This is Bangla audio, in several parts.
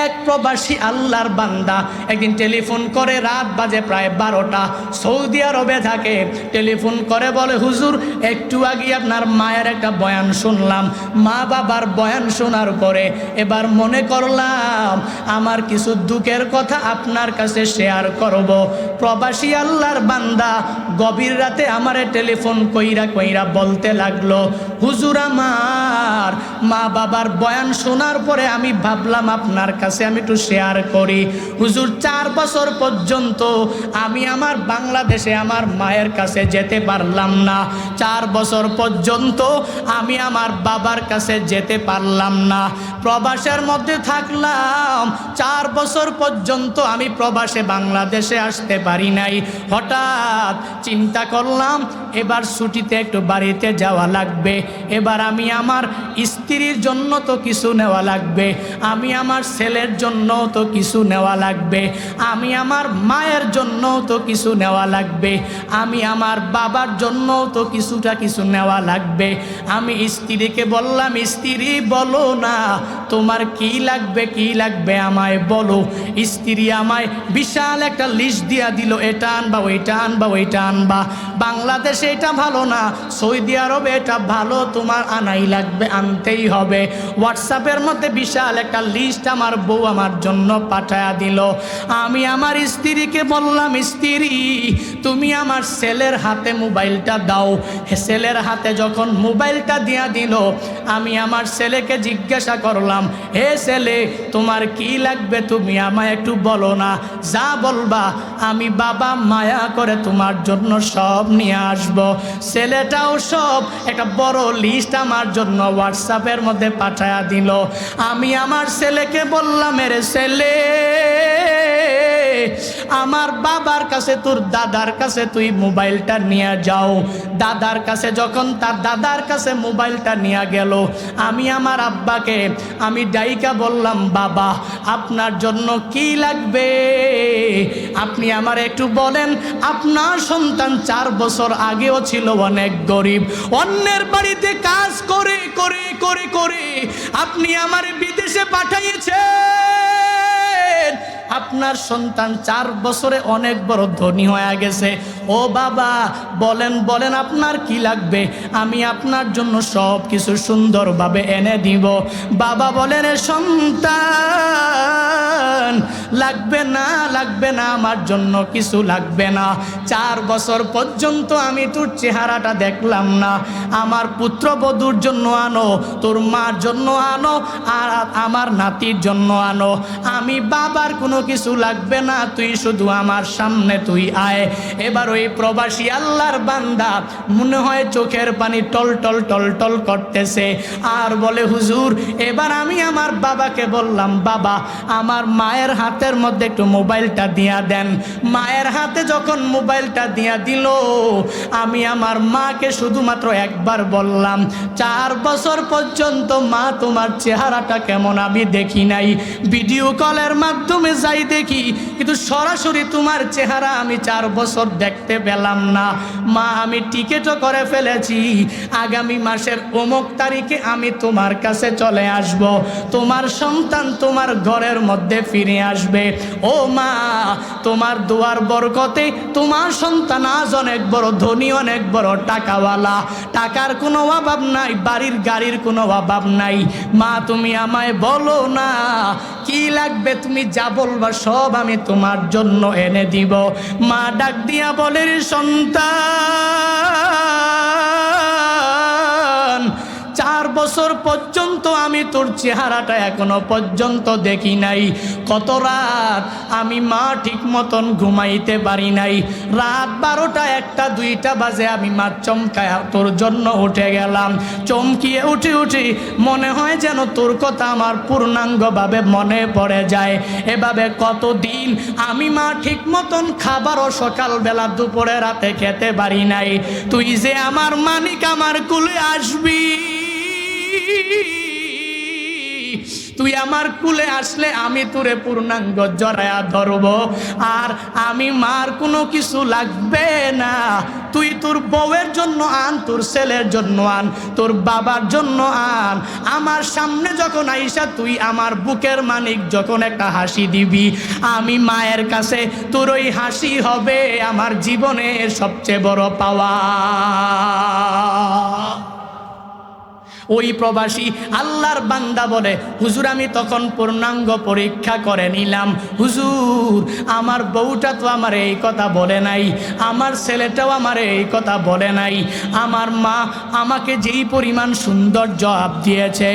এক প্রবাসী আল্লাহর বান্দা একদিন টেলিফোন করে, রাত বাজে প্রায় 12টা, সৌদি আরবে থাকে। টেলিফোন করে বলে, হুজুর একটু আগে আপনার মায়ের একটা বয়ান শুনলাম। মা বাবার বয়ান শোনার পরে এবার মনে করলাম আমার কিছু দুঃখের কথা আপনার কাছে শেয়ার করব। প্রবাসী আল্লাহর বান্দা গভীর রাতে আমারে টেলিফোন কইরা কইরা বলতে লাগলো, হুজুর আমার মা বাবার বয়ান শোনার পরে আমি ভাবলাম আপনার কাছে আমি একটু শেয়ার করি। হুজুর 4 বছর পর্যন্ত আমি আমার বাংলাদেশে আমার মায়ের কাছে যেতে পারলাম না। 4 বছর পর্যন্ত আমি আমার বাবার কাছে যেতে পারলাম না। প্রবাসের মধ্যে থাকলাম, 4 বছর পর্যন্ত আমি প্রবাসে বাংলাদেশে আসতে পারি নাই। হঠাৎ চিন্তা করলাম এবার ছুটিতে একটু বাড়িতে যাওয়া লাগবে। এবার আমি আমার স্ত্রীর জন্য তো কিছু নেওয়া লাগবে, আমি আমার ছেলের জন্য তো কিছু নেওয়া লাগবে, আমি আমার মায়ের জন্য তো কিছু নেওয়া লাগবে, আমি আমার বাবার জন্য তো কিছু নেওয়া লাগবে। আমি স্ত্রীকে বললাম, স্ত্রী বলো না তোমার কি লাগবে আমায় বলো। স্ত্রী আমায় বিশাল একটা লিস্ট দিয়া দিল, এটা আনবা ওইটা আনবা ওইটা আনবা, বাংলাদেশে এটা ভালো না, সৌদি আরবে এটা ভালো, তোমার আনাই লাগবে, আনতেই হবে। হোয়াটসঅ্যাপের মধ্যে বিশাল একটা লিস্ট আমার বউ আমার জন্য পাঠায়া দিল। আমি আমার স্ত্রীকে বললাম, স্ত্রী তুমি আমার ছেলের হাতে মোবাইলটা দাও। ছেলের হাতে যখন মোবাইলটা দিয়া দিল, আমি আমার ছেলেকে জিজ্ঞাসা করলাম, হে ছেলে তোমার কি লাগবে তুমি আমায় একটু বলো না, যা বলবা আমি বাবা মায়া করে তোমার জন্য সব নিয়ে আসব। ছেলেটাও সব একটা বড় লিস্ট আমার জন্য হোয়াটসঅ্যাপের মধ্যে পাঠায়া দিল। আমি আমার ছেলেকে বললাম, এরে ছেলে আমার বাবার কাছে তোর দাদার কাছে তুই মোবাইলটা নিয়ে যাও। দাদার কাছে যখন তার দাদার কাছে মোবাইলটা নিয়ে গেল, আমি আমার আব্বাকে আমি ডাইকা বললাম, বাবা আপনার জন্য কি লাগবে আপনি আমার একটু বলেন। আপনার সন্তান 4 বছর আগেও ছিল অনেক গরিব, অন্যের বাড়িতে কাজ করে করে করে করে আপনি আমার বিদেশে পাঠাইয়েছেন। আপনার সন্তান 4 বছরে অনেক বড় ধনী হয়ে গেছে। ও বাবা বলেন বলেন আপনার কি লাগবে, আমি আপনার জন্য সব কিছু সুন্দরভাবে এনে দিব। বাবা বলেন, সন্তান লাগবে না আমার জন্য কিছু লাগবে না। 4 বছর পর্যন্ত আমি তোর চেহারাটা দেখলাম না, আমার পুত্রবধূর জন্য আনো, তোর মার জন্য আনো, আর আমার নাতির জন্য আনো। আমি বাবার কোনো কিছু লাগবে না, তুই শুধু আমার সামনে তুই আয়। এবার ওই প্রবাসী আল্লাহর বান্দা মনে হয় চোখের পানি টল টল টল টল করতেছে, আর বলে, হুজুর এবার আমি আমার বাবাকে বললাম, বাবা আমার মায়ের হাতের মধ্যে একটু মোবাইলটা দিয়া দেন। মায়ের হাতে যখন মোবাইলটা দিয়া দিল, আমি আমার মাকে শুধুমাত্র একবার বললাম, 4 বছর পর্যন্ত মা তোমার চেহারাটা কেমন আমি দেখি নাই, ভিডিও কলের মাধ্যমে যাই দেখি, কিন্তু সরাসরি তোমার চেহারা আমি 4 বছর দেখতে পেলাম না। মা আমি টিকেটও করে ফেলেছি, আগামী মাসের অমুক তারিখে আমি তোমার কাছে চলে আসব, তোমার সন্তান তোমার ঘরের মধ্যে ফিরে আসবে। ও মা তোমার দোয়ার বরকতে তোমার সন্তান আজ অনেক বড় ধনী, অনেক বড় টাকাওয়ালা, টাকার কোনো অভাব নাই, বাড়ির গাড়ির কোনো অভাব নাই। মা তুমি আমায় বলো না কি লাগবে, তুমি যা বলবা সব আমি তোমার জন্য এনে দিব। মা ডাক দিয়া বলে, সন্তান 4 বছর পর্যন্ত আমি তোর চেহারাটা এখনো পর্যন্ত দেখি নাই। কত রাত আমি মা ঠিক মতন ঘুমাইতে পারি নাই, রাত 12টা 1টা 2টা বাজে আমি মা চমকায় তোর জন্য উঠে গেলাম। চমকিয়ে উঠে উঠে মনে হয় যেন তোর কথা আমার পূর্ণাঙ্গভাবে মনে পড়ে যায়। এভাবে কতদিন আমি মা ঠিক মতন খাবারও সকালবেলা দুপুরে রাতে খেতে পারি নাই। তুই যে আমার মানিক আমার কুলে আসবি, তুই আমার কুলে আসলে আমি তোরে পূর্ণাঙ্গ জড়ায়া ধরব, আর আমি মার কোনো কিছু লাগবে না। তুই তোর বউয়ের জন্য আন, তোর ছেলের জন্য আন, তোর বাবার জন্য আন। আমার সামনে যখন আইসা তুই আমার বুকের মানিক যখন একটা হাসি দিবি, আমি মায়ের কাছে তোর ওই হাসি হবে আমার জীবনের সবচেয়ে বড় পাওয়া। ওই প্রবাসী আল্লাহর বান্দা বলে, হুজুর আমি তখন পূর্ণাঙ্গ পরীক্ষা করে নিলাম, হুজুর আমার বউটা তো আমার এই কথা বলে নাই, আমার ছেলেটাও আমার এই কথা বলে নাই, আমার মা আমাকে যেই পরিমাণ সুন্দর জবাব দিয়েছে,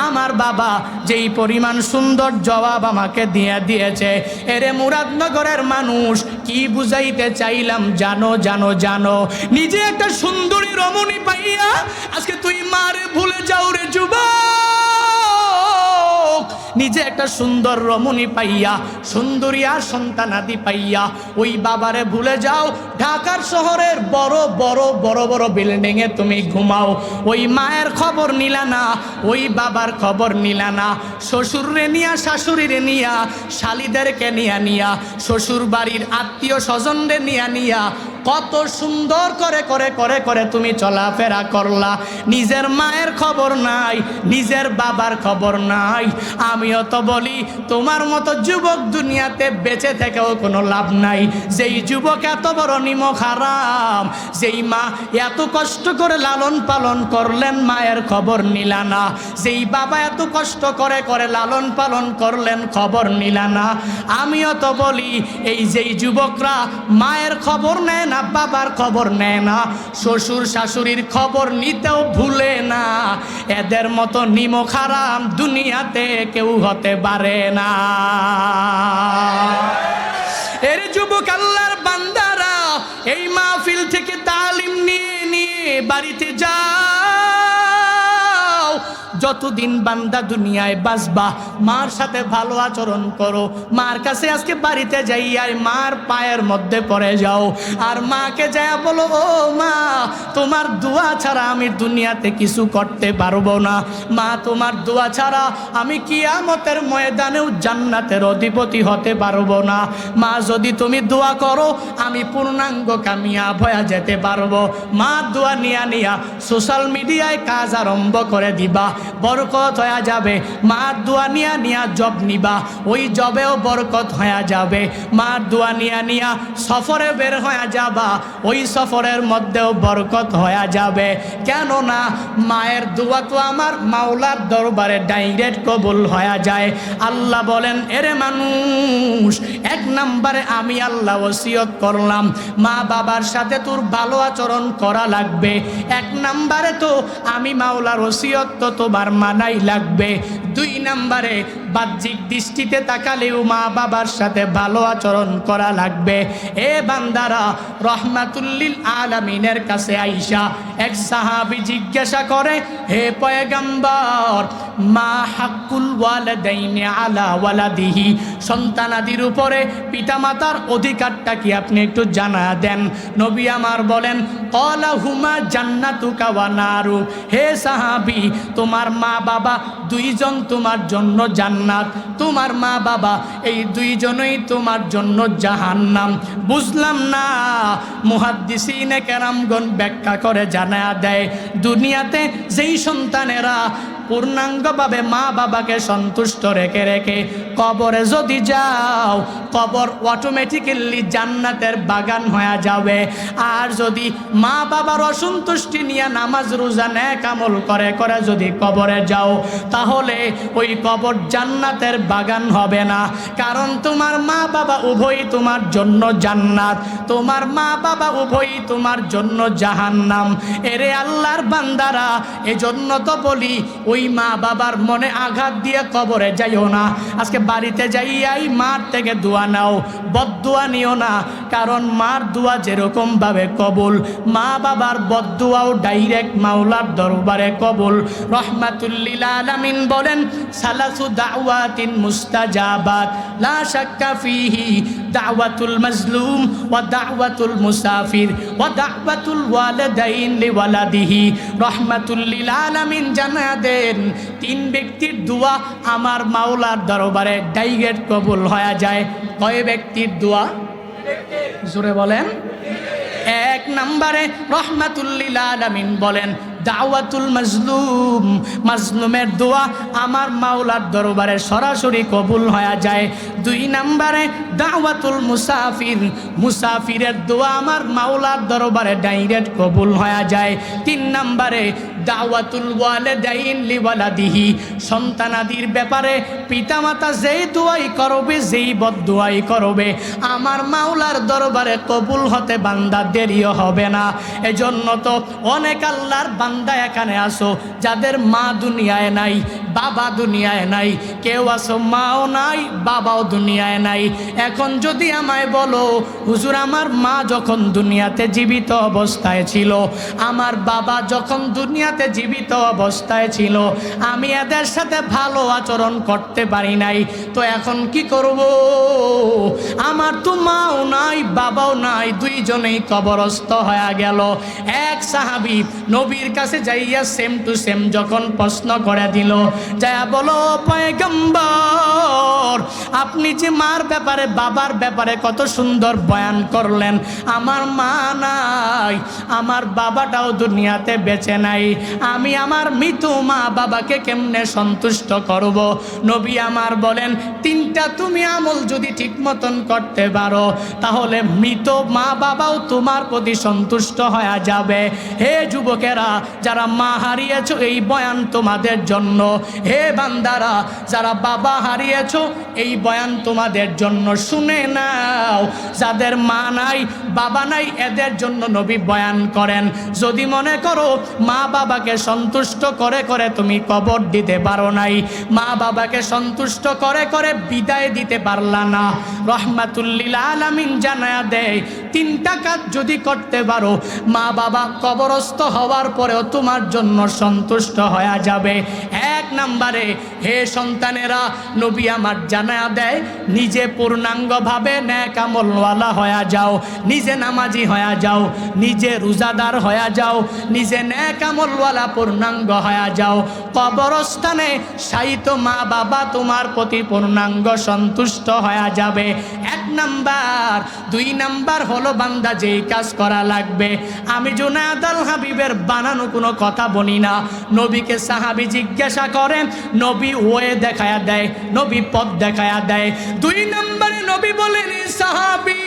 আমার বাবা যেই পরিমাণ সুন্দর জবাব আমাকে দিয়েছে, এরে মুরাদনগরের মানুষ কি বুঝাইতে চাইলাম জানো জানো জানো? নিজে একটা সুন্দরী রমণী পাইয়া আজকে তুই মারে ভুলে যাও রে যুবক। নিজে একটা সুন্দর রমণী পাইয়া, সুন্দরী আর সন্তানাদি পাইয়া ওই বাবারে ভুলে যাও। ঢাকার শহরের বড় বড় বড় বড় বিল্ডিংয়ে তুমি ঘুমাও, ওই মায়ের খবর নিলা না, ওই বাবার খবর নিলা না। শ্বশুরে নিয়া, শাশুড়িরে নিয়া, শালিদেরকে নিয়া শ্বশুর বাড়ির আত্মীয় স্বজনরে নিয়া কত সুন্দর করে করে করে করে তুমি চলাফেরা করলা। নিজের মায়ের খবর নাই, নিজের বাবার খবর নাই। আমিও তো বলি তোমার মতো যুবক দুনিয়াতে বেঁচে থেকেও কোনো লাভ নাই। যেই যুবক এত বড় নিমক হারাম, যেই মা এত কষ্ট করে লালন পালন করলেন মায়ের খবর নিলা না, যেই বাবা এত কষ্ট করে করে লালন পালন করলেন খবর নিলা না। আমিও তো বলি এই যেই যুবকরা মায়ের খবর নেয় না, বাবার খবর নেয় না, শ্বশুর শাশুড়ির খবর নিতেও ভুলে না, এদের মতো নিমক হারাম দুনিয়াতে কেউ হতে পারে না। এর যুবক আল্লাহর বান্দারা এই মাহফিল থেকে তালিম নিয়ে বাড়িতে যাও। যতদিন বান্দা দুনিয়ায় বাঁচবা মার সাথে ভালো আচরণ করো। মার কাছে আজকে বাড়িতে যাইয়াই মার পায়ের মধ্যে পড়ে যাও, আর মাকে যায় বলো, ও মা তোমার দোয়া ছাড়া আমি দুনিয়াতে কিছু করতে পারবো না। মা তোমার দোয়া ছাড়া আমি কিয়ামতের ময়দানেও জান্নাতের অধিপতি হতে পারবো না। মা যদি তুমি দোয়া করো আমি পূর্ণাঙ্গ কামিয়াব হয়ে যেতে পারবো। মা দোয়া নিয়া সোশ্যাল মিডিয়ায় কাজ আরম্ভ করে দিবা, বরকত হয়ে যাবে। মার দোয়া নিয়া জব নিবা, ওই জবেও বরকত হয়ে যাবে। মার দোয়া নিয়া সফরে বের হয়ে যাবা, ওই সফরের মধ্যেও বরকত হয়ে যাবে। কেননা মায়ের দোয়া তো আমার মাওলার দরবারে ডাইরেক্ট কবুল হয়ে যায়। আল্লাহ বলেন, এরে মানুষ, এক নম্বরে আমি আল্লাহ ওসিয়ত করলাম মা বাবার সাথে তোর ভালো আচরণ করা লাগবে। এক নম্বরে তো আমি মাওলার ওসিয়ত তো তোমার মানাই লাগবে। দুই নম্বরে বাহ্যিক দৃষ্টিতে তাকালেও মা বাবার সাথে ভালো আচরণ করা লাগবে। এ বান্দারা, রহমাতুল্লিল আলামিনের কাছে আইসা এক সাহাবী জিজ্ঞাসা করে, হে পয়গম্বর, মা হাক্কুল ওয়ালিদাইনি আলা ওয়ালাদিহি, সন্তানাদির উপরে পিতামাতার অধিকারটা কি আপনি একটু জানা দেন। নবী আমার বলেন, ক্বালা হুমা জান্নাতুকা ওয়া নারু, হে সাহাবী তোমার মা বাবা দুইজন তোমার জন্য জান্নাত, তোমার মা বাবা এই দুইজনই তোমার জন্য জাহান্নাম। বুঝলাম না। মুহাদ্দিসিনে কেরামগণ ব্যাখ্যা করে জানা দেয়, দুনিয়াতে যেই সন্তানেরা পূর্ণাঙ্গভাবে মা বাবাকে সন্তুষ্ট রেখে রেখে কবরে যদি যাও, কবর অটোমেটিক্যালি জান্নাতের বাগান হয়ে যাবে। আর যদি মা বাবার অসন্তুষ্টি নিয়ে নামাজ রোজা নেক আমল করে করে যদি কবরে যাও, তাহলে ওই কবর জান্নাতের বাগান হবে না। কারণ তোমার মা বাবা উভয়ই তোমার জন্য জান্নাত, তোমার মা বাবা উভয়ই তোমার জন্য জাহান্নাম। এরে আল্লাহর বান্দারা, এজন্য তো বলি ওই মা বাবার মনে আঘাত দিয়ে কবরে যাইও না। আজকে বাড়িতে যাইয়াই মার থেকে দোয়া নাও, বদদোয়া নিও না। কারণ মার দোয়া যেরকম ভাবে কবুল, মা বাবার বদদোয়াও ডাইরেক্ট মাওলার দরবারে কবুল। রহমাতুল্লিল আলামিন বলেন, সালাসু দাওয়াতিন মুস্তাজাবাত লা শাক্কা ফিহি দাওয়াতুল মাজলুম ওয়া দাওয়াতুল মুসাফির ওয়া দাওয়াতুল ওয়ালিদাইন লিওয়ালাদিহি রাহমাতুল লিল আলামিন জানা দেন তিন ব্যক্তির দোয়া আমার মাওলার দরবারে ডাইরেক্ট কবুল হয়ে যায়। কয় ব্যক্তির দোয়া? জোরে বলেন। এক নম্বরে রাহমাতুল লিল আলামিন বলেন দাওয়াতুল মাজলুম, মাজলুমের দোয়া আমার মাওলার দরবারে সরাসরি কবুল হয়ে যায়। দুই নম্বরে দাওয়াতুল মুসাফির, মুসাফিরের দোয়া আমার মাওলার দরবারে ডাইরেক্ট কবুল হয়ে যায়। তিন নম্বরে দাওয়াতুল ওয়ালিদাইন লিওয়ালাদিহি, সন্তানাদির ব্যাপারে পিতামাতা যেই দোয়াই করবে, যেই বদদোয়াই করবে আমার মাওলার দরবারে কবুল হতে বান্দা দেরিও হবে না। এজন্য তো অনেক আল্লাহর বান্দা এখানে আসো যাদের মা দুনিয়ায় নাই, বাবা দুনিয়ায় নাই, কেউ আসো মাও নাই, বাবাও দুনিয়ায় নাই। এখন যদি আমায় বলো হুজুর আমার মা যখন দুনিয়াতে জীবিত অবস্থায় ছিল, আমার বাবা যখন দুনিয়াতে জীবিত অবস্থায় ছিল, আমি এদের সাথে ভালো আচরণ করতে পারি নাই, তো এখন কি করব? আমার তো মাও নাই, বাবাও নাই, দুইজনেই কবরস্থ হয়ে গেল। এক সাহাবী নবীর কাছে যাইয়া সেম টু সেম যখন প্রশ্ন করে দিল, যায়া বলো পয়গম্বর আপনি যে মার ব্যাপারে বাবার ব্যাপারে কত সুন্দর বয়ান করলেন, আমার মা নাই, আমার বাবাটাও দুনিয়াতে বেঁচে নাই, আমি আমার মৃত মা বাবাকে কেমনে সন্তুষ্ট করব? নবী আমার বলেন তিনটা তুমি আমল যদি ঠিক মতন করতে পারো তাহলে মৃত মা বাবাও তোমার প্রতি সন্তুষ্ট হয়ে যাবে। হে যুবকেরা যারা মা হারিয়েছো এই বয়ান তোমাদের জন্য। হে বান্দারা যারা বাবা হারিয়েছো এই বয়ান তোমাদের জন্য। শুনে নাও, যাদের মা নাই বাবা নাই এদের জন্য নবী বয়ান করেন, যদি মনে করো মা বাবাকে সন্তুষ্ট করে করে তুমি কবর দিতে পারো নাই, মা বাবাকে সন্তুষ্ট করে করে বিদায় দিতে পারলা না, রহমাতুল লিল আলামিন জানায়া দেয় তিনটা কাজ যদি করতে পারো মা বাবা কবরস্থ হওয়ার পরেও তোমার জন্য সন্তুষ্ট হয়ে যাবে। এক নম্বরে হে সন্তানেরা নবী আমার জানায়া দেয় নিজে পূর্ণাঙ্গভাবে নেক আমলওয়ালা হয়ে যাও, নিজে নামাজি হয়ে যাও, নিজে রোজাদার হয়ে যাও, নিজে নেক আমলওয়ালা পূর্ণাঙ্গ হয়ে যাও। কবরস্থানে শায়িত মা বাবা তোমার প্রতি পূর্ণাঙ্গ সন্তুষ্ট হয়ে যাবে। এক নাম্বার। দুই নাম্বার হলো বান্দা যেই কাজ করা লাগবে, আমি জুনায়েদ আল হাবিবের বানানো কোনো কথা বলি না। নবীকে সাহাবী জিজ্ঞাসা করেন, নবী ওয়ে দেখায়া দেয়, নবী পথ দেখায়া দেয়। দুই নম্বরে নবী বলেন সাহাবী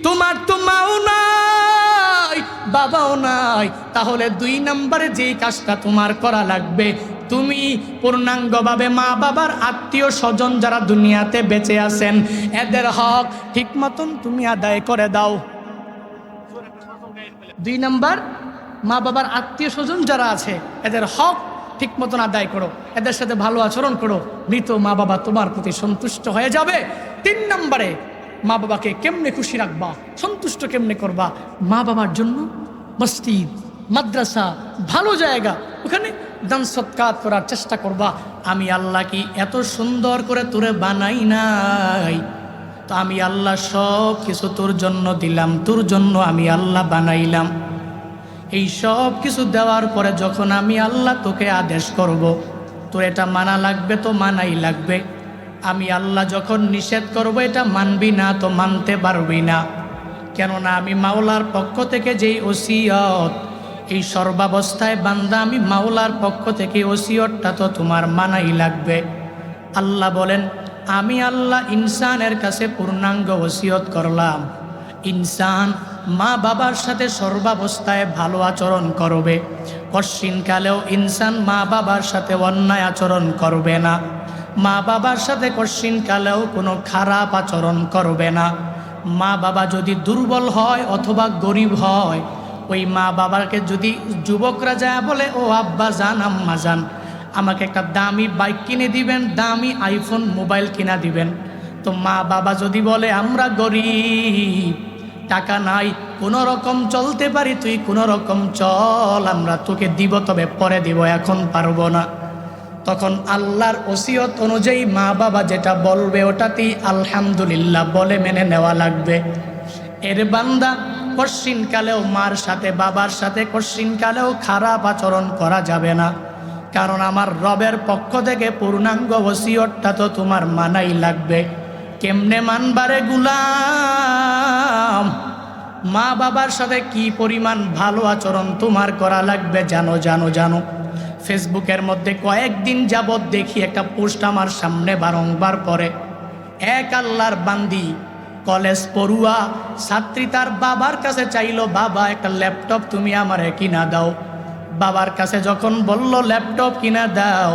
তোমার তো মাও নাই বাবাও নাই, তাহলে দুই নম্বরে যেই কাজটা তোমার করা লাগবে তুমি পূর্ণাঙ্গভাবে মা বাবার আত্মীয় স্বজন যারা দুনিয়াতে বেঁচে আছেন এদের হক ঠিক মতন তুমি আদায় করে দাও। দুই নাম্বার মা বাবার আত্মীয় স্বজন যারা আছে এদের হক ঠিক মতন আদায় করো, এদের সাথে ভালো আচরণ করো, মৃত মা বাবা তোমার প্রতি সন্তুষ্ট হয়ে যাবে। তিন নম্বরে মা বাবাকে কেমনে খুশি রাখবা, সন্তুষ্ট কেমনে করবা, মা বাবার জন্য মসজিদ মাদ্রাসা ভালো জায়গা ওখানে দান সৎকার করার চেষ্টা করবা। আমি আল্লাহ কি এত সুন্দর করে তোরে বানাই নাই? তো আমি আল্লাহ সব কিছু তোর জন্য দিলাম, তোর জন্য আমি আল্লাহ বানাইলাম। এই সব কিছু দেওয়ার পরে যখন আমি আল্লাহ তোকে আদেশ করব তোর এটা মানা লাগবে তো মানাই লাগবে। আমি আল্লাহ যখন নিষেধ করব এটা মানবি না তো মানতে পারবি না। কেননা আমি মাওলার পক্ষ থেকে যেই ওসিয়ত, এই সর্বাবস্থায় বান্দা আমি মাওলার পক্ষ থেকে ওসিয়তটা তো তোমার মানাই লাগবে। আল্লাহ বলেন আমি আল্লাহ ইনসানের কাছে পূর্ণাঙ্গ ওসিয়ত করলাম, ইনসান মা বাবার সাথে সর্বাবস্থায় ভালো আচরণ করবে, কশ্চিনকালেও ইনসান মা বাবার সাথে অন্যায় আচরণ করবে না, মা বাবার সাথে কশ্চিনকালেও কোনো খারাপ আচরণ করবে না। মা বাবা যদি দুর্বল হয় অথবা গরিব হয়, ওই মা বাবাকে যদি যুবকরা যায় বলে ও আব্বা জান আম্মা জান আমাকে একটা দামি বাইক কিনে দিবেন, দামি আইফোন মোবাইল কিনা দিবেন, তো মা বাবা যদি বলে আমরা গরিব, টাকা নাই, কোনো রকম চলতে পারি, তুই কোনো রকম চল, আমরা তোকে দিব তবে পরে দিব, এখন পারবো না। তখন আল্লাহর ওসিয়ত অনুযায়ী মা বাবা যেটা বলবে ওটাতেই আলহামদুলিল্লাহ বলে মেনে নেওয়া লাগবে। এর বান্দা কশ্চিনকালেও মার সাথে বাবার সাথে কশ্চিনকালেও খারাপ আচরণ করা যাবে না, কারণ আমার রবের পক্ষ থেকে পূর্ণাঙ্গ ওসিয়তটা তো তোমার মানাই লাগবে। কেমনে মানবারে গুলাম? মা বাবার সাথে কি পরিমাণ ভালো আচরণ তোমার করা লাগবে জানো। ফেসবুকের মধ্যে কয়েকদিন যাবৎ দেখি একটা পোস্ট আমার সামনে বারংবার পড়ে। এক আল্লাহর বান্দি কলেজ পড়ুয়া ছাত্রী তার বাবার কাছে চাইলো, বাবা একটা ল্যাপটপ তুমি আমারে কিনা দাও। বাবার কাছে যখন বলল ল্যাপটপ কিনা দাও,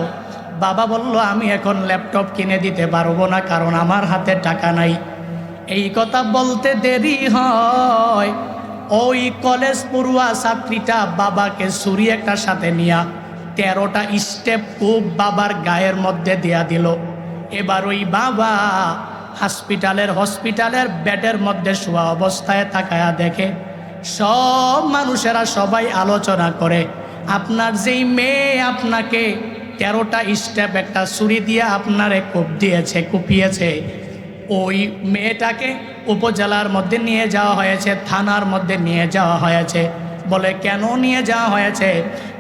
বাবা বলল আমি এখন ল্যাপটপ কিনে দিতে পারবো না, কারণ আমার হাতে টাকা নাই। এই কথা বলতে দেরি হয়, ওই কলেজ পড়ুয়া ছাত্রীটা বাবাকে ছুরি একটা সাথে নিয়া 13টা স্টেপ খুব বাবার গায়ের মধ্যে দেয়া দিল। এবার ওই বাবা হসপিটালের বেডের মধ্যে শোয়া অবস্থায় তাকায়া দেখে সব মানুষেরা সবাই আলোচনা করে, আপনার যেই মেয়ে আপনাকে 13টা স্টেপ একটা ছুরি দিয়ে আপনারে কুপিয়েছে, ওই মেয়েটাকে উপজেলার মধ্যে নিয়ে যাওয়া হয়েছে, থানার মধ্যে নিয়ে যাওয়া হয়েছে। বলে কেন নিয়ে যাওয়া হয়েছে?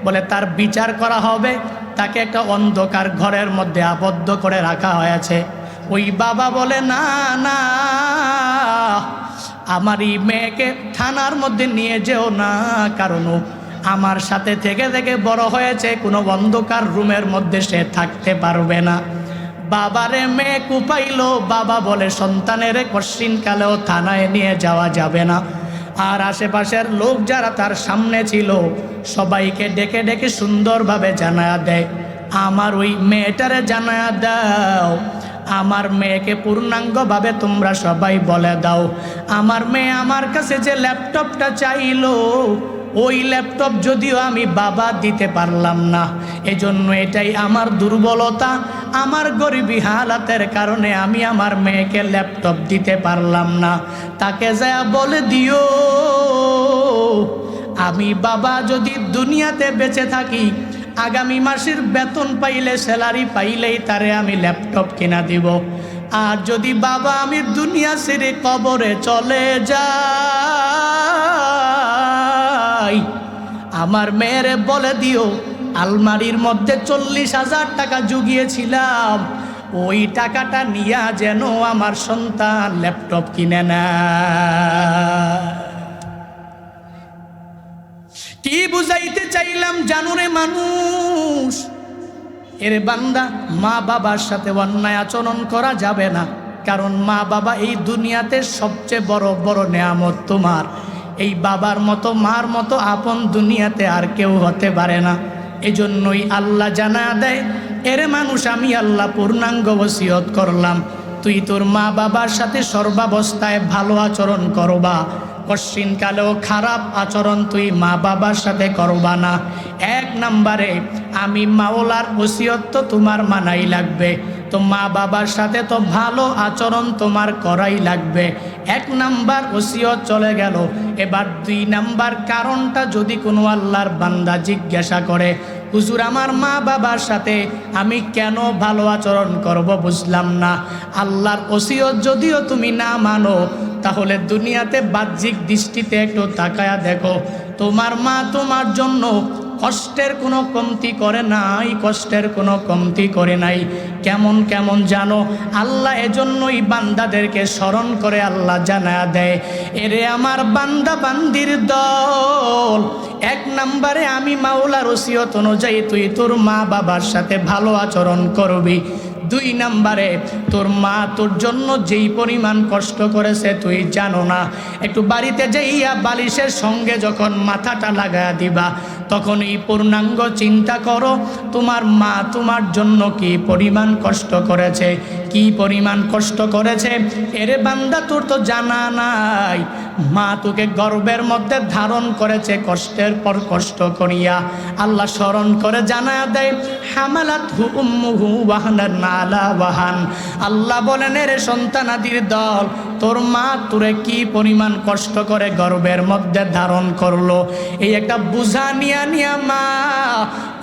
বলে তার বিচার করা হবে, তাকে একটা অন্ধকার ঘরের মধ্যে আবদ্ধ করে রাখা হয়েছে। ওই বাবা বলে না, আমার এই মেয়েকে থানার মধ্যে নিয়ে যেও না, কারণ আমার সাথে থেকে থেকে বড় হয়েছে, কোনো অন্ধকার রুমের মধ্যে সে থাকতে পারবে না। বাবারে মেয়ে কুপাইলো, বাবা বলে সন্তানের কশ্চিনকালেও থানায় নিয়ে যাওয়া যাবে না। আর আশেপাশের লোক যারা তার সামনে ছিল সবাইকে ডেকে ডেকে সুন্দরভাবে জানায়া দেয়, আমার ওই মেয়েটারে জানায়া দাও, আমার মেয়েকে পূর্ণাঙ্গভাবে তোমরা সবাই বলে দাও, আমার মেয়ে আমার কাছে যে ল্যাপটপটা চাইলো, ওই ল্যাপটপ যদিও আমি বাবা দিতে পারলাম না, এজন্য এটাই আমার দুর্বলতা, আমার গরিবী হালাতের কারণে আমি আমার মেয়েকে ল্যাপটপ দিতে পারলাম না। তাকে যা বলে দিও, আমি বাবা যদি দুনিয়াতে বেঁচে থাকি, আগামী মাসের বেতন পাইলে, স্যালারি পাইলেই তারে আমি ল্যাপটপ কিনা দিব। আর যদি বাবা আমি দুনিয়া ছেড়ে কবরে চলে যাই, আমার মেয়েরে বলে দিও আলমারির মধ্যে 40,000 টাকা জুগিয়েছিলাম, ওই টাকাটা নিয়া যেন আমার সন্তান ল্যাপটপ কিনে না। কি বুঝাইতে চাইলাম জানুরে মানুষ? এর বান্দা, মা বাবার সাথে অন্যায় আচরণ করা যাবে না, কারণ মা বাবা এই দুনিয়াতে সবচেয়ে বড় বড় নেয়ামত তোমার। এই বাবার মতো মার মতো আপন দুনিয়াতে আর কেউ হতে পারে না। এজন্যই আল্লাহ জানা দেয়, এর মানুষ আমি আল্লাহ পূর্ণাঙ্গ ওসিয়ত করলাম, তুই তোর মা বাবার সাথে সর্বাবস্থায় ভালো আচরণ করবা, কশ্চিনকালেও খারাপ আচরণ তুই মা বাবার সাথে করবা না। 1 নম্বরে আমি মাওলার ওসিয়ত তো তোমার মানাই লাগবে, তো মা বাবার সাথে তো ভালো আচরণ তোমার করাই লাগবে। 1 নাম্বার ওসিয়ত চলে গেল। এবার 2 নাম্বার কারণটা যদি কোনো আল্লাহর বান্দা জিজ্ঞাসা করে, হুজুর আমার মা বাবার সাথে আমি কেন ভালো আচরণ করব বুঝলাম না। আল্লাহর ওসিয়ত যদিও তুমি না মানো, তাহলে দুনিয়াতে বাহ্যিক দৃষ্টিতে একটু তাকায়া দেখো, তোমার মা তোমার জন্য কষ্টের কোনো কমতি করে নাই, কষ্টের কোনো কমতি করে নাই। কেমন কেমন জানো, আল্লাহ এজন্যই বান্দাদেরকে স্মরণ করে আল্লাহ জানায়া দেয়, এরে আমার বান্দা বান্দির দল, 1 নম্বরে আমি মাওলার ওসিয়ত অনুযায়ী তুই তোর মা বাবার সাথে ভালো আচরণ করবি। 2 নম্বরে তোর মা তোর জন্য যেই পরিমাণ কষ্ট করেছে তুই জানো না। একটু বাড়িতে যাইয়া বালিশের সঙ্গে যখন মাথাটা লাগায়া দিবা, তখন এই পূর্ণাঙ্গ চিন্তা করো তোমার মা তোমার জন্য কি পরিমাণ কষ্ট করেছে, কি পরিমাণ কষ্ট করেছে। এরে বান্দা তোর তো জানা নাই, মা তোকে গর্ভের মধ্যে ধারণ করেছে কষ্টের পর কষ্ট করিয়া। আল্লাহ স্মরণ করে জানা দেয়, হামালাতহু উম্মুহু ওয়াহানান আলা ওয়াহান। আল্লাহ বলেন, এর সন্তানাদির দল, তোর মা তোরে কি পরিমাণ কষ্ট করে গর্ভের মধ্যে ধারণ করলো। এই একটা বুঝা নিয়া নিয়া মা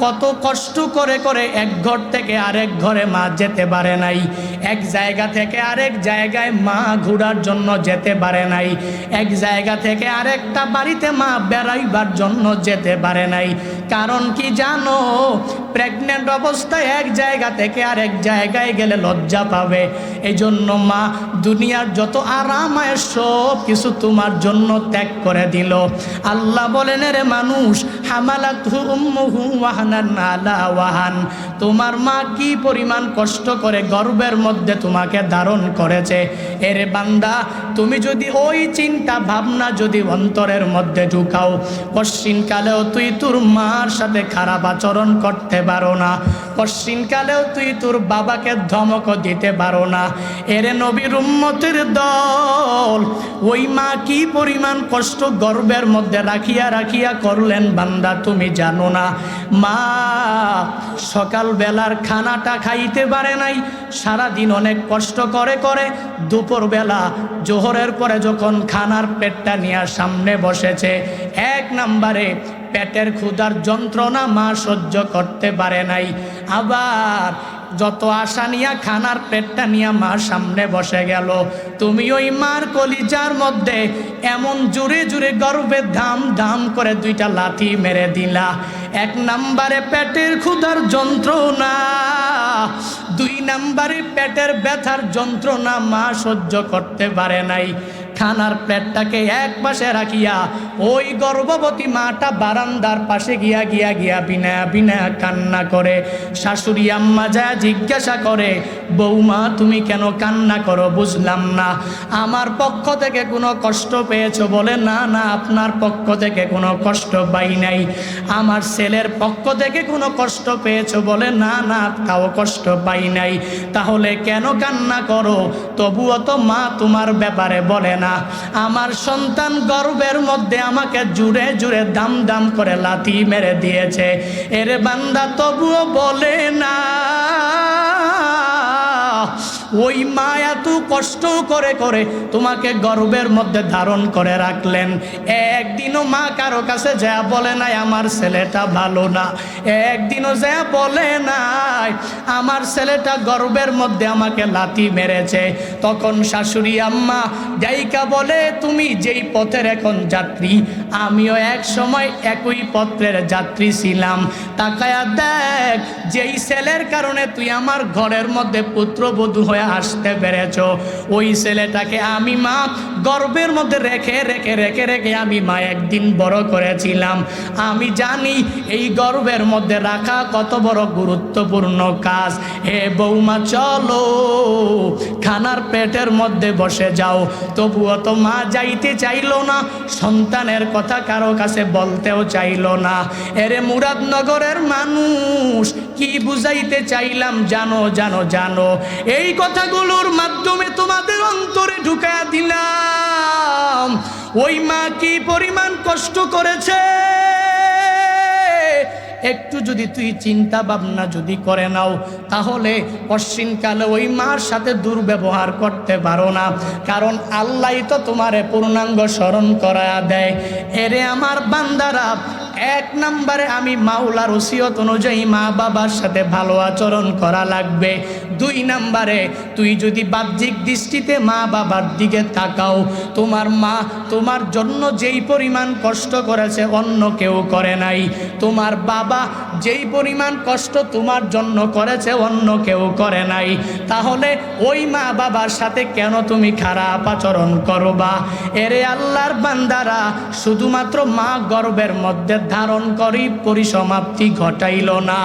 কত কষ্ট করে করে এক ঘর থেকে আরেক ঘরে মা যেতে পারে নাই, এক জায়গা থেকে আরেক জায়গায় মা ঘোরার জন্য যেতে পারে নাই, এক জায়গা থেকে আরেকটা বাড়িতে মা বেড়াইবার জন্য যেতে পারে নাই। কারণ কি জানো? প্রেগনেন্ট অবস্থায় এক জায়গা থেকে আরেক জায়গায় গেলে লজ্জা পাবে। এই জন্য মা দুনিয়ার যত আরাম আয়েশ সব কিছু তোমার জন্য ত্যাগ করে দিল। আল্লাহ বলেন, রে মানুষ, হামালাতহু উম্মুহু ওয়াহানান আলা ওয়াহান, তোমার মা কি পরিমাণ কষ্ট করে গর্ভের মধ্যে তোমাকে ধারণ করেছে। এরে বান্দা, তুমি যদি ওই চিন্তা ভাবনা যদি অন্তরের মধ্যে ঢুকাও, পশ্চিমকালেও তুই তোর মার সাথে খারাপ আচরণ করতে পারো না, পশ্চিমকালেও তুই তোর বাবাকে ধমক দিতে পারো না। এরে নবীর উম্মতের দল, ওই মা কি পরিমাণ কষ্ট গর্ভের মধ্যে রাখিয়া রাখিয়া করলেন বান্দা তুমি জানো না। মা সকালবেলার খানাটা খাইতে পারে নাই, সারাদিন অনেক কষ্ট করে করে দুপুরবেলা জোহরের পরে যখন খানার পেটটা নিয়ে সামনে বসেছে, এক নম্বরে পেটের ক্ষুধার যন্ত্রণা মা সহ্য করতে পারে নাই। আবার যত আশা নিয়া খানার পেটটা নিয়ে মা সামনে বসে গেল, তুমি ওই মার কলিজার মধ্যে এমন জোরে জোরে গর্বে ধাম ধাম করে দুইটা লাথি মেরে দিলা। এক নম্বরে পেটের ক্ষুধার যন্ত্রণা, দুই নম্বরে পেটের ব্যথার যন্ত্রণা মা সহ্য করতে পারে নাই। খানার প্লেটটাকে এক পাশে রাখিয়া ওই গর্ভবতী মাটা বারান্দার পাশে গিয়া গিয়া গিয়া বিনা বিনা কান্না করে। শাশুড়ি আম্মা যা জিজ্ঞাসা করে, বৌমা তুমি কেন কান্না করো? বুঝলাম না, আমার পক্ষ থেকে কোনো কষ্ট পেয়েছো? বলে না না, আপনার পক্ষ থেকে কোনো কষ্ট পাই নাই। আমার ছেলের পক্ষ থেকে কোনো কষ্ট পেয়েছো? বলে না না, তাও কষ্ট পাই নাই। তাহলে কেন কান্না করো? তবুও তো মা তোমার ব্যাপারে বলে না। আমার সন্তান গর্ভের মধ্যে আমাকে জুড়ে জুড়ে দাম দাম করে লাথি মেরে দিয়েছে, এর বান্দা তবুও বলে না। ওই মা এত কষ্ট করে করে তোমাকে গর্ভের মধ্যে ধারণ করে রাখলেন, একদিনও মা কারো কাছে যা বলে নাই আমার ছেলেটা ভালো না, একদিনও যা বলে নাই আমার ছেলেটা গর্ভের মধ্যে আমাকে লাথি মেরেছে। তখন শাশুড়ি আম্মা যাইকা বলে, তুমি যেই পথের এখন যাত্রী, আমিও এক সময় একই পথের যাত্রী ছিলাম। তাকায়া দেখ, যেই ছেলের কারণে তুই আমার ঘরের মধ্যে পুত্রবধূ হয়ে আসতে পেরেছ, ওই ছেলেটাকে আমি মা গর্ভের মধ্যে রেখে রেখে রেখে রেখে আমি মা একদিন বড় করেছিলাম। আমি জানি এই গর্ভের মধ্যে রাখা কত বড় গুরুত্বপূর্ণ কাজ। হে বৌমা, চলো খানার পেটের মধ্যে বসে যাও। তবুও তো মা যাইতে চাইল না, সন্তানের কথা কারো কাছে বলতেও চাইল না। এরে মুরাদনগরের মানুষ, কি বুঝাইতে চাইলাম জানো জানো জানো? এই কথাগুলোর মাধ্যমে তোমাদের অন্তরে ঢুকায়া দিলাম ওই মা কি পরিমাণ কষ্ট করেছে। একটু যদি তুই চিন্তা ভাবনা যদি করে নাও, তাহলে পশ্চিমকালে ওই মার সাথে দুর্ব্যবহার করতে পারো না। কারণ আল্লাহই তো তোমারে পূর্ণাঙ্গ স্মরণ করায়া দেয়। এরে আমার বান্দারা, এক নম্বরে আমি মাওলার ওসিয়ত অনুযায়ী মা বাবার সাথে ভালো আচরণ করা লাগবে। দুই নম্বরে তুই যদি বাহ্যিক দৃষ্টিতে মা বাবার দিকে তাকাও, তোমার মা তোমার জন্য যেই পরিমাণ কষ্ট করেছে অন্য কেউ করে নাই। তোমার বাবা যেই পরিমাণ কষ্ট তোমার জন্য করেছে অন্য কেউ করে নাই। তাহলে ওই মা বাবার সাথে কেন তুমি খারাপ আচরণ করবা? এরে আল্লাহর বান্দারা, শুধুমাত্র মা গর্ভের মধ্যে ধারণ করি পরিসমাপ্তি ঘটাইল না।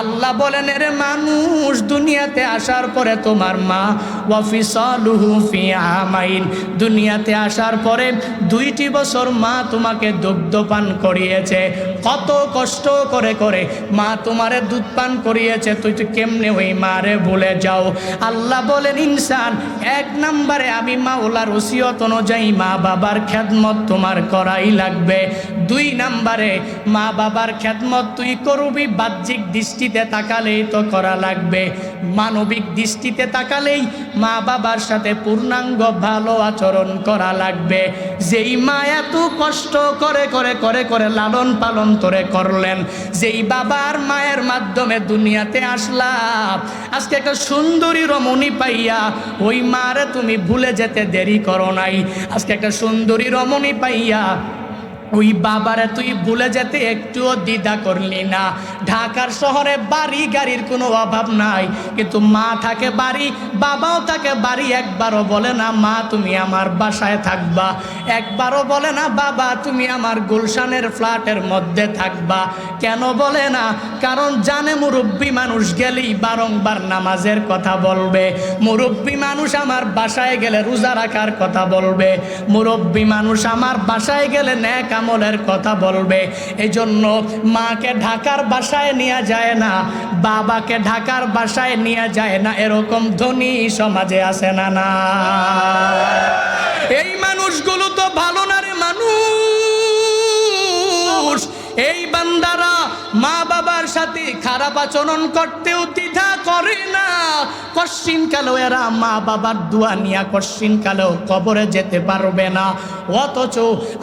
আল্লাহ বলেন, এরে মানুষ, দুনিয়াতে আসার পরে তোমার মা ওয়াফিসালুহু ফি আমাইন, দুনিয়াতে আসার পরে 2টি বছর মা তোমাকে দুগ্ধপান করিয়েছে। কত কষ্ট করে করে মা তোমারে দুধ পান করিয়েছে, তুই তো কেমনে ওই মারে ভুলে যাও? আল্লাহ বলেন, ইনসান, এক নম্বরে আমি মাওলার ওসিয়ত অনুযায়ী মা বাবার খেদমত তোমার করাই লাগবে। 2 নম্বরে মা বাবার খেদমত তুই করবি, বাহ্যিক দৃষ্টিতে তাকালেই তো করা লাগবে, মানবিক দৃষ্টিতে তাকালেই মা বাবার সাথে পূর্ণাঙ্গ ভালো আচরণ করা লাগবে। যেই মা এত কষ্ট করে করে করে করে লালন পালন করে করলেন, যেই বাবার মায়ের মাধ্যমে দুনিয়াতে আসলাম, আজকে একটা সুন্দরী রমণী পাইয়া ওই মারে তুমি ভুলে যেতে দেরি করো নাই। আজকে একটা সুন্দরী রমণী পাইয়া ওই বাবারে তুই ভুলে যেতে একটুও দ্বিধা করলি না। ঢাকার শহরে বাড়ি গাড়ির কোনো অভাব নাই, কিন্তু মা থাকে বাড়ি, বাবাও থাকে বাড়ি। একবারও বলে না মা তুমি আমার বাসায় থাকবা, একবারও বলে না বাবা তুমি আমার গুলশানের ফ্ল্যাটের মধ্যে থাকবা। কেন বলে না? কারণ জানে মুরব্বী মানুষ গেলেই বারংবার নামাজের কথা বলবে, মুরব্বী মানুষ আমার বাসায় গেলে রোজা রাখার কথা বলবে, মুরব্বী মানুষ আমার বাসায় গেলে নেক আমলের কথা বলবে। এই জন্য মাকে ঢাকার বাসায় নিয়ে যায় না, বাবাকে ঢাকার বাসায় নিয়ে যায় না, এরকম ধনী সমাজে আছে না? না, এই মানুষগুলো তো ভালো না রে মানুষ। এই বান্দারা মা বাবার সাথে খারাপ আচরণ করতেও দ্বিধা করে না। কশ্চিন কালেও এরা মা বাবার দোয়া নিয়ে কশ্চিন কালেও কবরে যেতে পারবে না। অথচ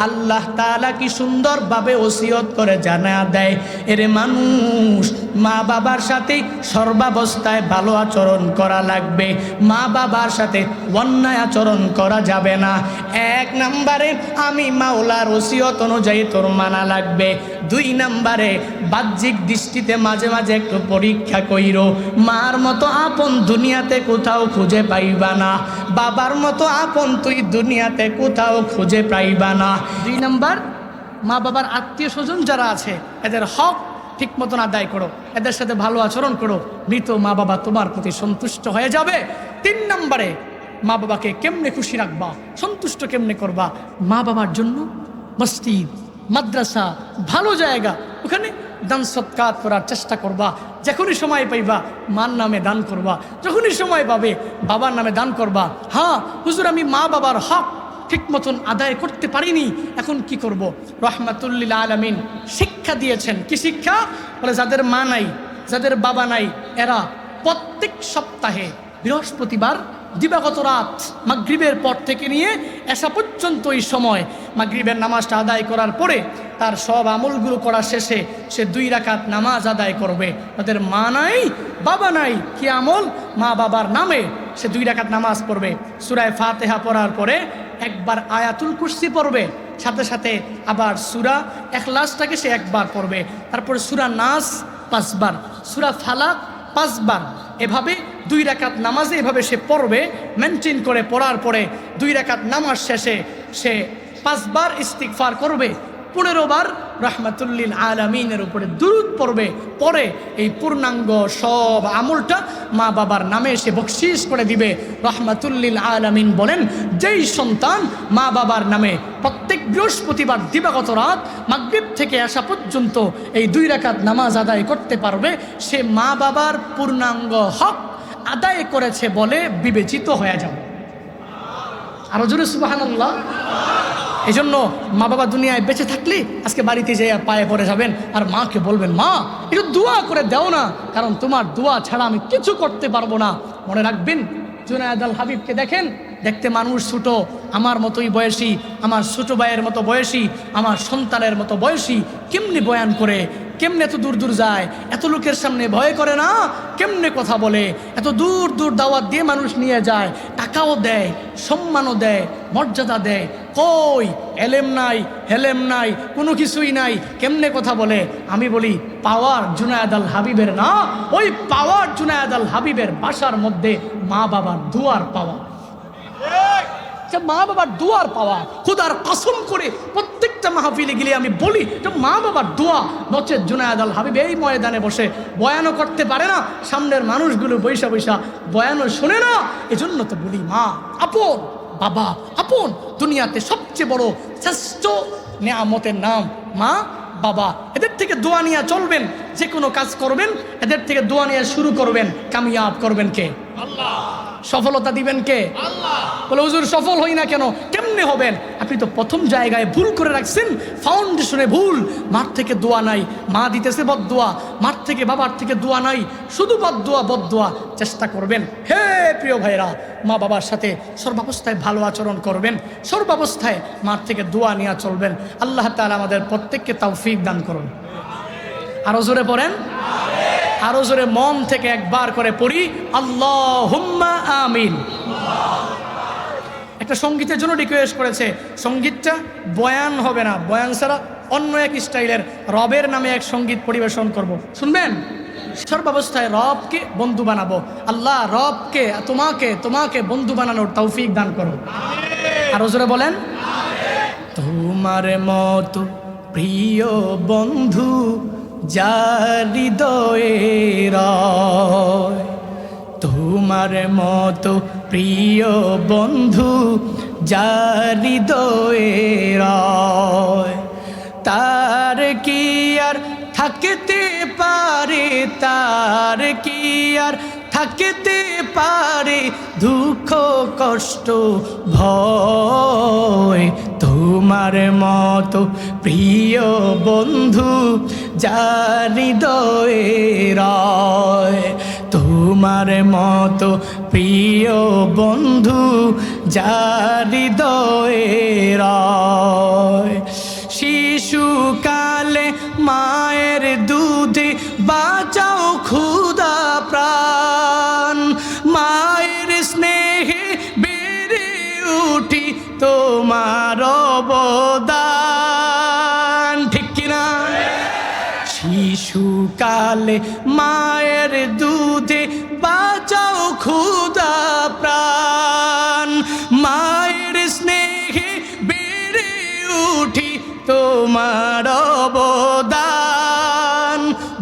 আল্লাহ তাআলা কি সুন্দরভাবে ওসিয়ত করে জানা দেয়, এরে মানুষ মা বাবার সাথে সর্বাবস্থায় ভালো আচরণ করা লাগবে, মা বাবার সাথে অন্যায় আচরণ করা যাবে না। 1 নম্বরে আমি মাওলার ওসিয়ত অনুযায়ী তোর মানা লাগবে। 2 নম্বরে বাহ্যিক দৃষ্টিতে মাঝে মাঝে একটু পরীক্ষা কইরো। মার মতো আপন দুনিয়াতে কোথাও খুঁজে পাইবা না, বাবার মতো আপন তুই দুনিয়াতে কোথাও খুঁজে পাইবা না। 2 নম্বর, মা বাবার আত্মীয় স্বজন যারা আছে এদের হক ঠিক মতন আদায় করো, এদের সাথে ভালো আচরণ করো, মৃত মা বাবা তোমার প্রতি সন্তুষ্ট হয়ে যাবে। 3 নম্বরে মা বাবাকে কেমনে খুশি রাখবা, সন্তুষ্ট কেমনে করবা? মা বাবার জন্য মসজিদ, মাদ্রাসা, ভালো জায়গা, ওখানে দান সৎকার করার চেষ্টা করবা। যখনই সময় পাইবা মার নামে দান করবা, যখনই সময় পাবে বাবার নামে দান করবা। হ্যাঁ হুজুর আমি মা বাবার হক ঠিক মতন আদায় করতে পারিনি, এখন কি করব? রহমাতুল্লিল আলামিন শিক্ষা দিয়েছেন। কি শিক্ষা? বলে যাদের মা নাই, যাদের বাবা নাই, এরা প্রত্যেক সপ্তাহে বৃহস্পতিবার দিবাগত রাত মাগরিবের পর থেকে নিয়ে এসা পর্যন্ত এই সময় মাগরিবের নামাজটা আদায় করার পরে তার সব আমলগুলো করা শেষে সে 2 রাকাত নামাজ আদায় করবে। তাদের মা নাই, বাবা নাই, কি আমল? মা বাবার নামে সে 2 রাকাত নামাজ পড়বে। সূরা ফাতিহা পড়ার পরে একবার আয়াতুল কুরসি পড়বে, সাথে সাথে আবার সূরা ইখলাসটাকে সে একবার পড়বে, তারপরে সূরা নাস 5 বার, সূরা ফালাক 5 বার। এভাবে 2 রাকাত নামাজে এভাবে সে পড়বে, মেনটেন করে পড়ার পরে 2 রাকাত নামাজ শেষে সে 5 বার ইস্তিগফার করবে, 15 বার রহমাতুল্লিল আলামিনের উপরে দুরূদ পড়বে। পরে এই পূর্ণাঙ্গ সব আমলটা মা বাবার নামে সে বকশিশ করে দিবে। রহমাতুল্লিল আলামিন বলেন, যেই সন্তান মা বাবার নামে প্রত্যেক বৃহস্পতিবার দিবাগত রাত মাগরিব থেকে আসা পর্যন্ত এই 2 রাকাত নামাজ আদায় করতে পারবে, সে মা বাবার পূর্ণাঙ্গ হক আদায় করেছে বলে বিবেচিত হয়ে যাবে। আরো জোরে সুবহানাল্লাহ। এই জন্য মা বাবা দুনিয়ায় বেঁচে থাকলে আজকে বাড়িতে যেয়ে পায়ে পড়ে যাবেন আর মাকে বলবেন, মা একটু দোয়া করে দাও না, কারণ তোমার দোয়া ছাড়া আমি কিছু করতে পারবো না। মনে রাখবেন, জুনায়েদ আল হাবিবকে দেখেন, দেখতে মানুষ ছোট, আমার মতোই বয়সী, আমার ছোট ভাইয়ের মতো বয়সী, আমার সন্তানের মতো বয়সী, কেমনে বয়ান করে, কেমনে এত দূর দূর যায়, এত লোকের সামনে ভয় করে না, কেমনে কথা বলে, এত দূর দূর দাওয়াত দিয়ে মানুষ নিয়ে যায়, টাকাও দেয়, সম্মানও দেয়, মর্যাদা দেয়। কই এলেম নাই, হেলেম নাই, কোনো কিছুই নাই, কেমনে কথা বলে? আমি বলি পাওয়ার জুনায়েদ আল হাবিবের না, ওই পাওয়ার জুনায়েদ আল হাবিবের বাসার মধ্যে মা বাবার দুয়ার পাওয়া, মা বাবার দুয়ার পাওয়া। খুদার কসম করে প্রত্যেকটা মাহফিলে গেলে আমি বলি, মা বাবার দোয়া নচেত জুনায়েদ আল হাবিব এই ময়দানে বসে বয়ানও করতে পারে না, সামনের মানুষগুলো বৈশা বৈশা বয়ানও শোনে না। এজন্য তো বলি মা আপন, বাবা আপন। দুনিয়াতে সবচেয়ে বড় শ্রেষ্ঠ নেয়ামতের নাম মা বাবা। এদের থেকে দোয়া নিয়ে চলবেন, যে কোনো কাজ করবেন এদের থেকে দোয়া নিয়ে শুরু করবেন, কামিয়াব করবেন কে? আল্লাহ। সফলতা দিবেন কে? আল্লাহ। বলে হুজুর সফল হই না কেন? কেমনে কেমনে হবেন? আপনি তো প্রথম জায়গায় ভুল করে রাখছেন, ফাউন্ডেশনে ভুল। মার থেকে দোয়া নাই, মা দিতেছে বদদোয়া, মার থেকে বাবার থেকে দোয়া নাই, শুধু বদদোয়া। চেষ্টা করবেন হে প্রিয় ভাইরা, মা বাবার সাথে সর্বাবস্থায় ভালো আচরণ করবেন, সর্বাবস্থায় মার থেকে দোয়া নিয়ে চলবেন। আল্লাহ তাআলা আমাদের প্রত্যেককে তৌফিক দান করুন। আরো জোরে পড়েন, আরো জোরে মন থেকে একবার করে পড়ি, আল্লাহুম্মা আমিন। একটা সঙ্গীতের জন্য রিকোয়েস্ট করেছে, সঙ্গীতটা বয়ান হবে না, বয়ান ছাড়া অন্য এক স্টাইলের রবের নামে এক সঙ্গীত পরিবেশন করব, শুনবেন? সর্বাবস্থায় রবকে বন্ধু বানাবো। আল্লাহ রবকে তোমাকে বন্ধু বানানোর তৌফিক দান করো। আরো জোরে বলেন, তোমার মতো প্রিয় বন্ধু যার হৃদয়ে রয়, তোমার মতো প্রিয় বন্ধু যার হৃদয়ে রয়, তার কি আর থাকতে পারে, তার কি আর থাকতে পারে দুঃখ কষ্ট ভয়, তোমার মতো প্রিয় বন্ধু যার হৃদয়ে রয়, তোমার মতো প্রিয় বন্ধু যার হৃদয়ে রয়। শিশুকালে মায়ের দুধে বাঁচাও ক্ষুধা প্রাণ, মায়ের স্নেহে বেড়ে উঠি তোমার অবদান, ঠিক কিনা? শিশুকালে মায়ের দুধে বাঁচাও ক্ষুধা প্রাণ, মায়ের স্নেহে বেড়ে উঠি তোমার অবদান।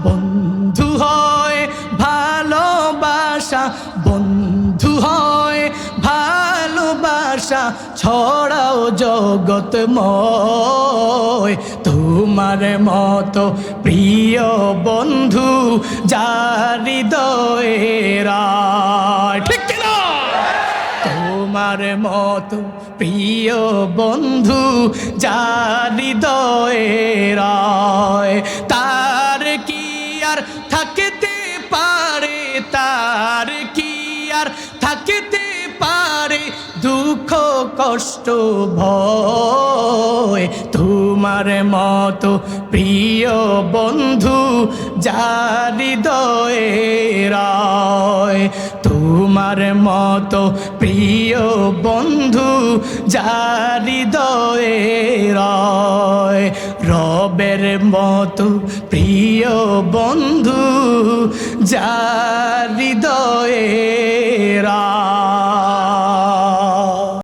বন্ধু হয় ভালোবাসা, বন্ধু হয় ভালোবাসা ছড়াও জগৎময়, তোমার মতো প্রিয় বন্ধু যার হৃদয়ে রয়, ঠিক কিনা? তোমার মতো প্রিয় বন্ধু যার হৃদয়ে রয়, তার কি আর থাকতে পারে, তার কি আর থাকতে পারে দুঃখ কষ্ট ভয়, তোমার মতো প্রিয় বন্ধু যার হৃদয়ে রয়, তোমার মতো প্রিয় বন্ধু যার হৃদয়ে রয়, রবের মতো প্রিয় বন্ধু যার